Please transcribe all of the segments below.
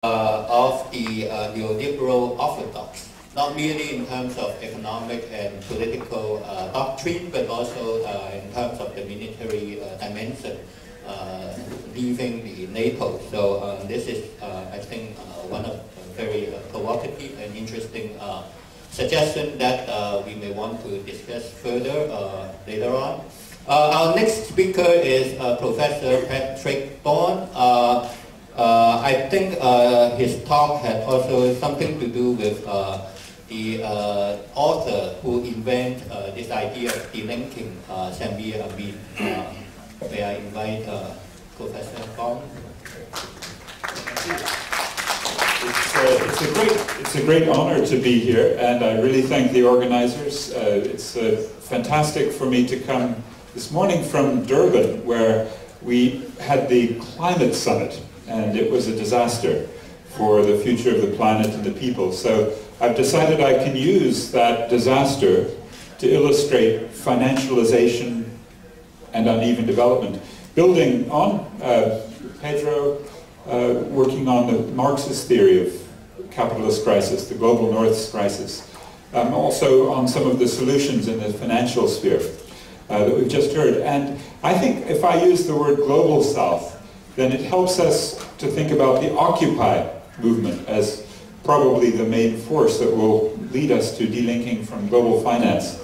of the neoliberal orthodox, not merely in terms of economic and political doctrine, but also in terms of the military dimension, leaving the NATO. So this is, I think, one of very provocative and interesting suggestion that we may want to discuss further later on. Our next speaker is Professor Pedro. I think his talk had also something to do with the author who invented this idea of delinking Zambia and Benin. May I invite Professor Bond? It's a great honor to be here, and I really thank the organizers. It's fantastic for me to come this morning from Durban, where we had the climate summit, and it was a disaster for the future of the planet and the people. So I've decided I can use that disaster to illustrate financialization and uneven development. Building on Pedro, working on the Marxist theory of capitalist crisis, the global North's crisis, also on some of the solutions in the financial sphere that we've just heard. And I think if I use the word global South, then it helps us to think about the Occupy movement as probably the main force that will lead us to delinking from global finance.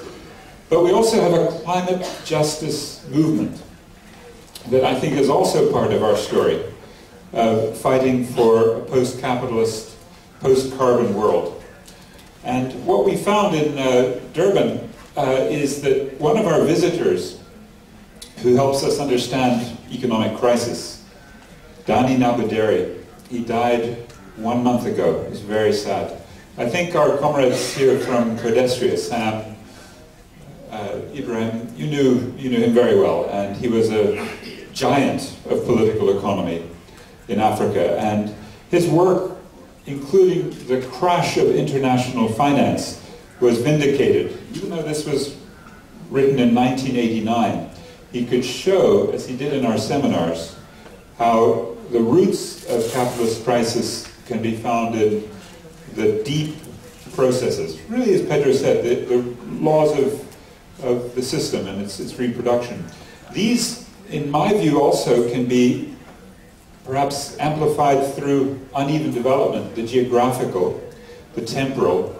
But we also have a climate justice movement that I think is also part of our story, fighting for a post-capitalist, post-carbon world. And what we found in Durban is that one of our visitors who helps us understand economic crisis, Dani Nabuderi, he died 1 month ago. It was very sad. I think our comrades here from Pedestria, Sam, Ibrahim, you knew him very well, and he was a giant of political economy in Africa, and his work, including the crash of international finance, was vindicated. Even though this was written in 1989, he could show, as he did in our seminars, how the roots of capitalist crisis can be found in the deep processes. Really, as Pedro said, the laws of the system and its reproduction. These, in my view, also can be perhaps amplified through uneven development, the geographical, the temporal,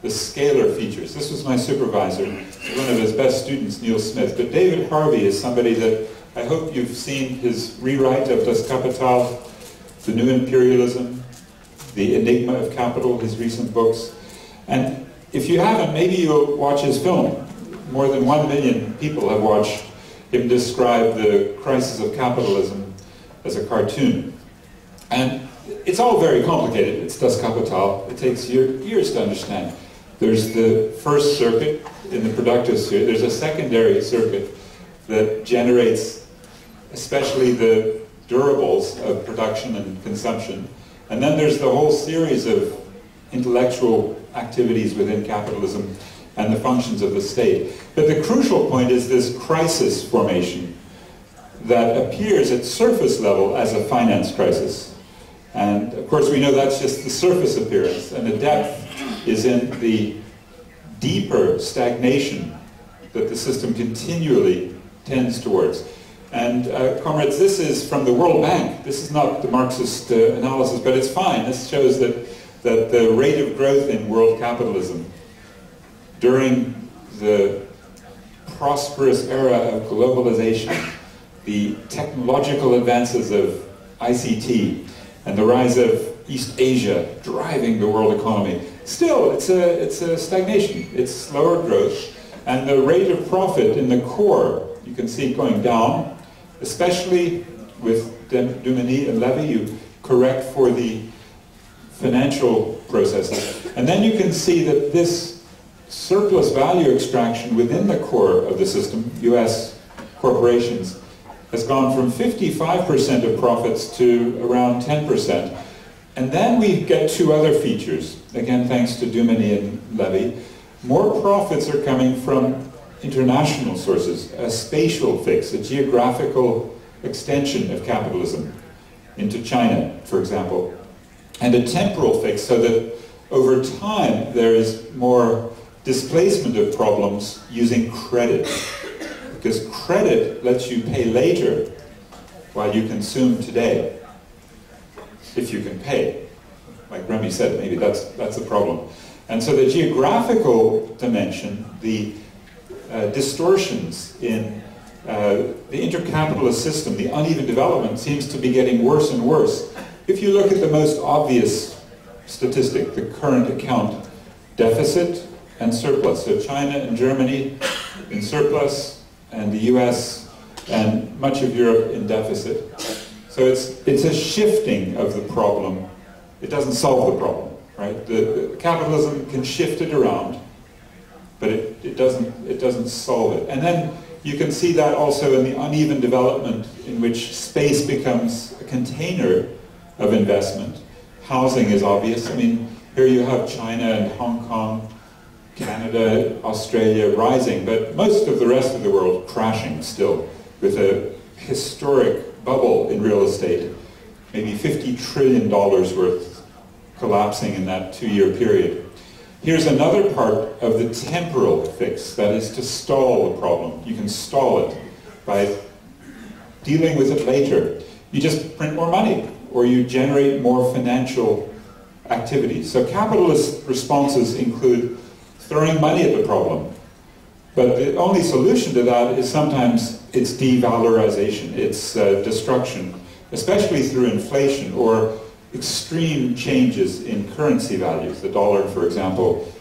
the scalar features. This was my supervisor, one of his best students, Neil Smith. But David Harvey is somebody that I hope you've seen his rewrite of Das Kapital, The New Imperialism, The Enigma of Capital, his recent books. And if you haven't, maybe you'll watch his film. More than 1 million people have watched him describe the crisis of capitalism as a cartoon. And it's all very complicated. It's Das Kapital. It takes years to understand. There's the first circuit in the productive sphere. There's a secondary circuit that generates especially the durables of production and consumption. And then there's the whole series of intellectual activities within capitalism and the functions of the state. But the crucial point is this crisis formation that appears at surface level as a finance crisis. And of course we know that's just the surface appearance, and the depth is in the deeper stagnation that the system continually tends towards. And comrades, this is from the World Bank. This is not the Marxist analysis, but it's fine. This shows that the rate of growth in world capitalism during the prosperous era of globalization, the technological advances of ICT, and the rise of East Asia driving the world economy, still it's a stagnation. It's slower growth, and the rate of profit in the core, you can see it going down, especially with Dumini and Levy. You correct for the financial processes. And then you can see that this surplus value extraction within the core of the system, US corporations, has gone from 55% of profits to around 10%. And then we get two other features, again thanks to Dumini and Levy. More profits are coming from international sources, a spatial fix, a geographical extension of capitalism into China, for example, and a temporal fix, so that over time there is more displacement of problems using credit. Because credit lets you pay later while you consume today, if you can pay. Like Remy said, maybe that's a problem. And so the geographical dimension, the distortions in the intercapitalist system, the uneven development, seems to be getting worse and worse. If you look at the most obvious statistic, the current account deficit and surplus. So China and Germany in surplus, and the US and much of Europe in deficit. So it's a shifting of the problem. It doesn't solve the problem, right? The capitalism can shift it around, but it doesn't solve it. And then you can see that also in the uneven development in which space becomes a container of investment. Housing is obvious. I mean, here you have China and Hong Kong, Canada, Australia rising, but most of the rest of the world crashing still, with a historic bubble in real estate, maybe $50 trillion worth collapsing in that 2-year period. Here's another part of the temporal fix, that is to stall the problem. You can stall it by dealing with it later. You just print more money, or you generate more financial activity. So capitalist responses include throwing money at the problem. But the only solution to that is sometimes it's devalorization, it's destruction, especially through inflation or extreme changes in currency values. The dollar, for example,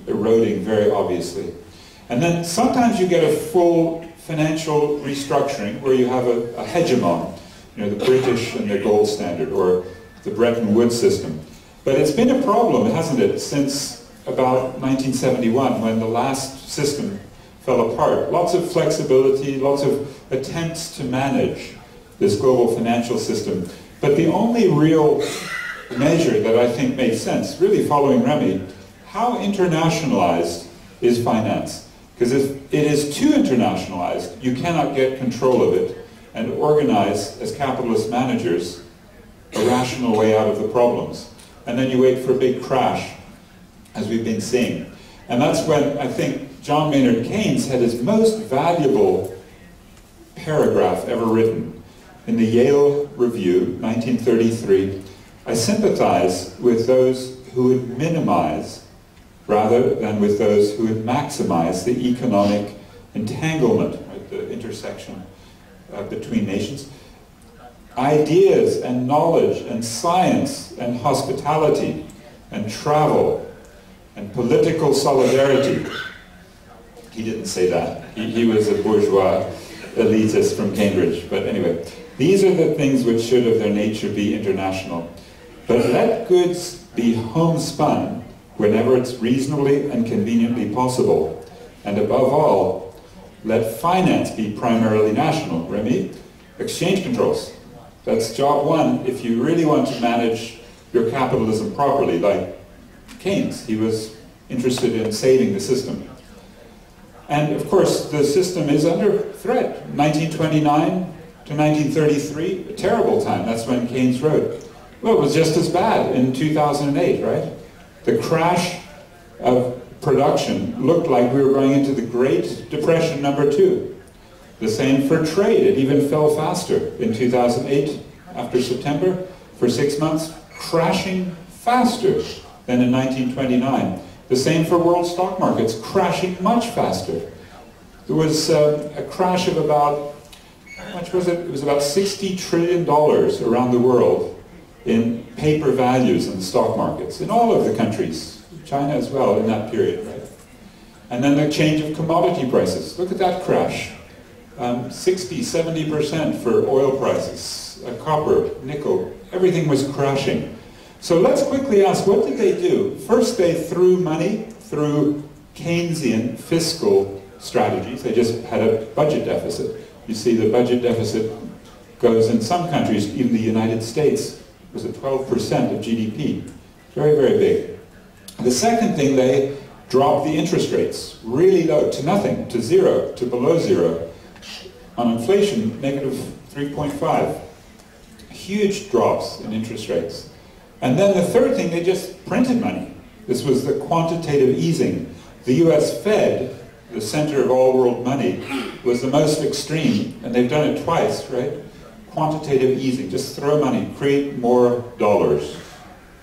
eroding very obviously. And then sometimes you get a full financial restructuring where you have a hegemon, the British and their gold standard, or the Bretton Woods system. But it's been a problem, hasn't it, since about 1971, when the last system fell apart. Lots of flexibility, lots of attempts to manage this global financial system. But the only real measure that I think makes sense, really following Remy, how internationalized is finance? Because if it is too internationalized, you cannot get control of it and organize, as capitalist managers, a rational way out of the problems. And then you wait for a big crash, as we've been seeing. And that's when I think John Maynard Keynes had his most valuable paragraph ever written. In the Yale Review, 1933, I sympathize with those who would minimize rather than with those who would maximize the economic entanglement, right, the intersection between nations. Ideas and knowledge and science and hospitality and travel and political solidarity. He didn't say that. He was a bourgeois elitist from Cambridge. But anyway, these are the things which should of their nature be international. But let goods be homespun whenever it's reasonably and conveniently possible. And above all, let finance be primarily national. Remy, exchange controls. That's job one if you really want to manage your capitalism properly, like Keynes. He was interested in saving the system. And of course, the system is under threat. 1929 to 1933, a terrible time. That's when Keynes wrote. Well, it was just as bad in 2008, right? The crash of production looked like we were going into the Great Depression #2. The same for trade. It even fell faster in 2008 after September for 6 months, crashing faster than in 1929. The same for world stock markets, crashing much faster. There was a crash of about, how much was it? It was about $60 trillion around the world in paper values in the stock markets, in all of the countries, China as well, in that period, right? And then the change of commodity prices. Look at that crash. 60, 70% for oil prices, copper, nickel, everything was crashing. So let's quickly ask, what did they do? First, they threw money through Keynesian fiscal strategies. They just had a budget deficit. You see the budget deficit goes in some countries, even the United States, was at 12% of GDP. Very, very big. The second thing, they dropped the interest rates really low, to nothing, to zero, to below zero. On inflation, -3.5. Huge drops in interest rates. And then the third thing, they just printed money. This was the quantitative easing. The US Fed, the center of all world money, was the most extreme, and they've done it twice, right? Quantitative easing, just throw money, create more dollars,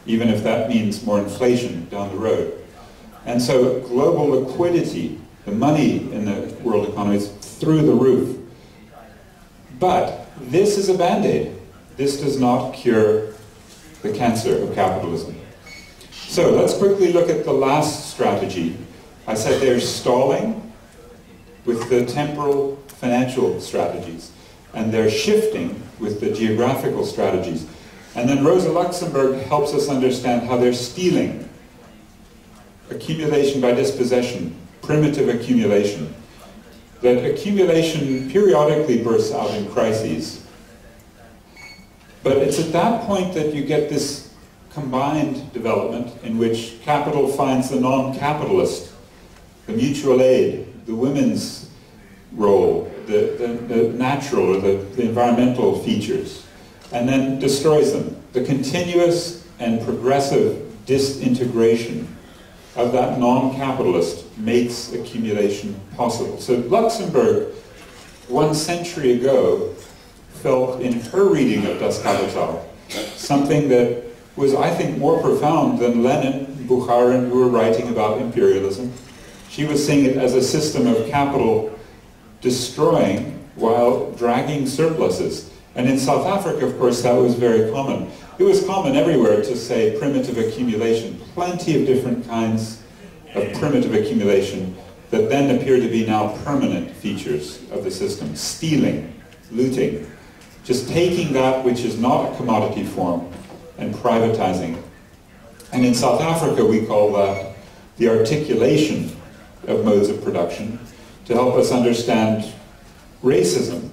even if that means more inflation down the road. And so global liquidity, the money in the world economy is through the roof. But this is a band-aid. This does not cure the cancer of capitalism. So let's quickly look at the last strategy. I said they're stalling with the temporal financial strategies, and they're shifting with the geographical strategies. And then Rosa Luxemburg helps us understand how they're stealing. Accumulation by dispossession, primitive accumulation. That accumulation periodically bursts out in crises. But it's at that point that you get this combined development in which capital finds the non-capitalist, the mutual aid, the women's role, the natural or the environmental features, and then destroys them. The continuous and progressive disintegration of that non-capitalist makes accumulation possible. So Luxemburg, 1 century ago, felt in her reading of Das Kapital something that was, I think, more profound than Lenin and Bukharin, who were writing about imperialism. She was seeing it as a system of capital destroying while dragging surpluses. And in South Africa, of course, that was very common. It was common everywhere to say primitive accumulation, plenty of different kinds of primitive accumulation that then appear to be now permanent features of the system. Stealing, looting, just taking that which is not a commodity form and privatizing. And in South Africa, we call that the articulation of modes of production to help us understand racism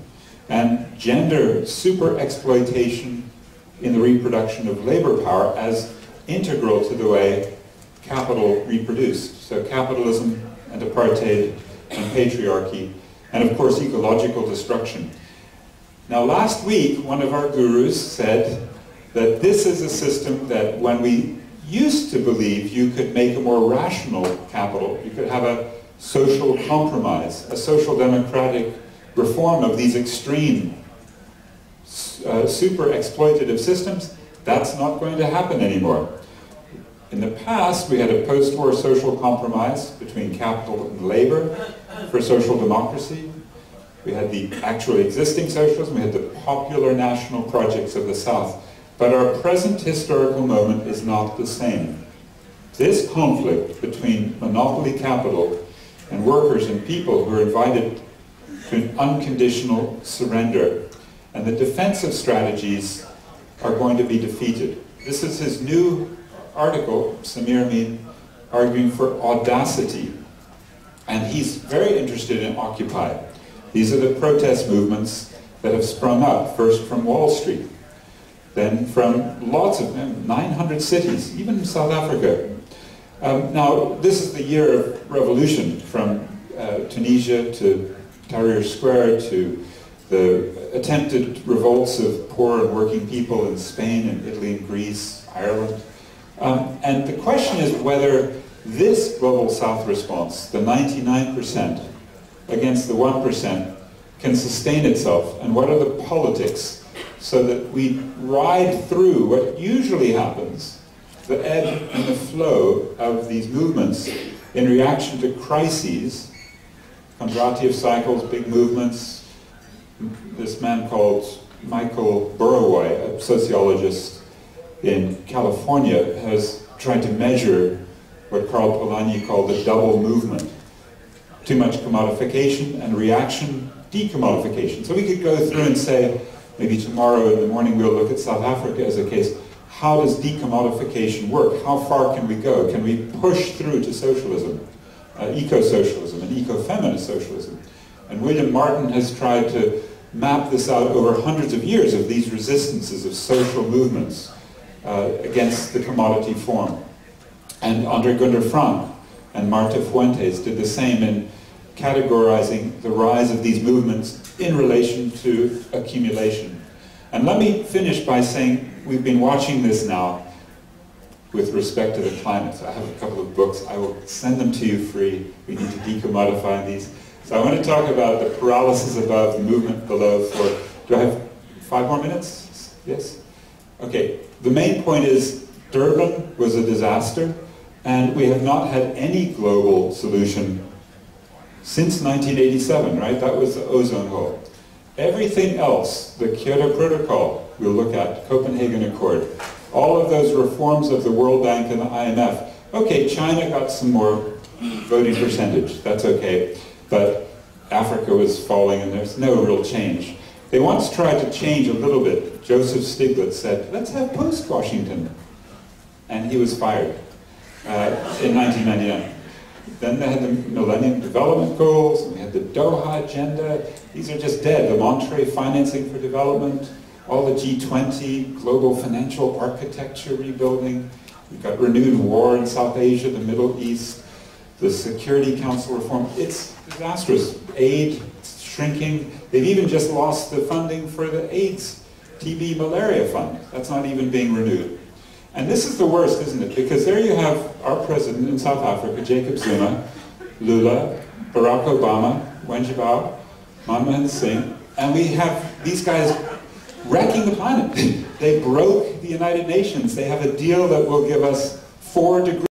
and gender super exploitation in the reproduction of labor power as integral to the way capital reproduced. So capitalism and apartheid and patriarchy, and of course ecological destruction. Now last week, one of our gurus said that this is a system that when we used to believe you could make a more rational capital, you could have a social compromise, a social democratic reform of these extreme super exploitative systems, that's not going to happen anymore. In the past, we had a post-war social compromise between capital and labor for social democracy. We had the actually existing socialism, we had the popular national projects of the South. But our present historical moment is not the same. This conflict between monopoly capital and workers and people who are invited to an unconditional surrender, and the defensive strategies are going to be defeated. This is his new article, Samir Amin, arguing for audacity. And he's very interested in Occupy. These are the protest movements that have sprung up, first from Wall Street, then from lots of them, 900 cities, even in South Africa. Now, this is the year of revolution, from Tunisia to Tahrir Square to the attempted revolts of poor and working people in Spain and Italy and Greece, Ireland. And the question is whether this Global South response, the 99% against the 1%, can sustain itself, and what are the politics so that we ride through what usually happens, the ebb and the flow of these movements in reaction to crises, Kondratiev cycles, big movements. This man called Michael Burawoy, a sociologist in California, has tried to measure what Karl Polanyi called the double movement. Too much commodification and reaction, decommodification. So we could go through and say, maybe tomorrow in the morning we'll look at South Africa as a case. How does decommodification work? How far can we go? Can we push through to socialism, eco-socialism and eco-feminist socialism? And William Martin has tried to map this out over hundreds of years of these resistances of social movements against the commodity form. And Andre Gunder Frank and Marta Fuentes did the same in categorizing the rise of these movements in relation to accumulation. And let me finish by saying we've been watching this now with respect to the climate. So I have a couple of books. I will send them to you free. We need to decommodify these. So I want to talk about the paralysis above, the movement below. Do I have 5 more minutes? Yes? Okay. The main point is Durban was a disaster, and we have not had any global solution since 1987, right? That was the ozone hole. Everything else, the Kyoto Protocol, we'll look at, Copenhagen Accord, all of those reforms of the World Bank and the IMF. Okay, China got some more voting percentage, that's okay, but Africa was falling and there's no real change. They once tried to change a little bit. Joseph Stiglitz said, let's have post-Washington. And he was fired in 1999. Then they had the Millennium Development Goals, and we had the Doha Agenda. These are just dead. The Monterey Financing for Development, all the G20, global financial architecture rebuilding. We've got renewed war in South Asia, the Middle East, the Security Council reform. It's disastrous. Aid shrinking. They've even just lost the funding for the AIDS, TB, malaria fund. That's not even being renewed. And this is the worst, isn't it? Because there you have our president in South Africa, Jacob Zuma, Lula, Barack Obama, Wen Jiabao, Manmohan Singh, and we have these guys wrecking the planet. They broke the United Nations. They have a deal that will give us 4 degrees